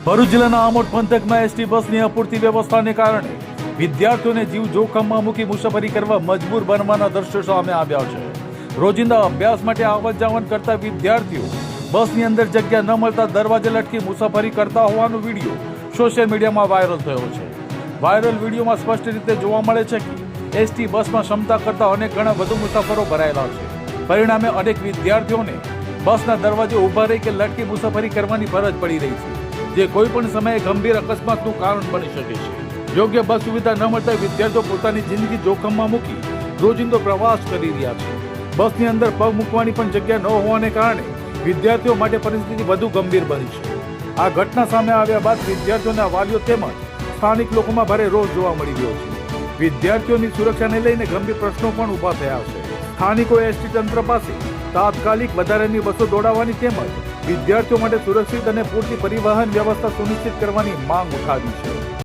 ભરૂચ જિલ્લાના આમોદ પંથકમાં એસટી બસની અપૂરતી વ્યવસ્થાને કારણે વિદ્યાર્થીઓને જીવ જોખમમાં મૂકી મુસાફરી કરવા મજબૂર બનવાના દ્રશ્યો સામે આવ્યા છે. રોજિંદા અભ્યાસ માટે આવન જાવન કરતા વિદ્યાર્થીઓ બસની અંદર જગ્યા ન મળતા દરવાજે લટકી મુસાફરી કરતા હોવાનો વિડીયો સોશિયલ મીડિયામાં વાયરલ થયો છે. વાયરલ વિડીયોમાં સ્પષ્ટ રીતે જોવા મળે છે કે એસટી બસમાં ક્ષમતા કરતા અનેક ગણા વધુ મુસાફરો ભરાયેલા છે. પરિણામે અનેક વિદ્યાર્થીઓને બસના દરવાજે ઊભા રહી કે લટકી મુસાફરી કરવાની ફરજ પડી રહી છે, જે કોઈ પણ સમયે ગંભીર અકસ્માતનું કારણ બની શકે છે. યોગ્ય બસ સુવિધા ન મળતા વિદ્યાર્થીઓ પોતાની જિંદગી જોખમમાં મૂકી રોજિંદો પ્રવાસ કરી રહ્યા છે. બસની અંદર પગ મૂકવાની પણ જગ્યા ન હોવાને કારણે વિદ્યાર્થીઓ માટે પરિસ્થિતિ વધુ ગંભીર બની છે. આ ઘટના સામે આવ્યા બાદ વિદ્યાર્થીઓના વાલીઓ તેમજ સ્થાનિક લોકોમાં ભારે રોષ જોવા મળી રહ્યો છે. વિદ્યાર્થીઓની સુરક્ષાને લઈને ગંભીર પ્રશ્નો પણ ઊભા થયા છે. સ્થાનિકોએ એસટી તંત્ર પાસે તાત્કાલિક વધારાની બસો દોડાવવાની તેમજ વિદ્યાર્થીઓ માટે સુરક્ષિત અને પૂરતી પરિવહન વ્યવસ્થા સુનિશ્ચિત કરવાની માંગ ઉઠાવી છે.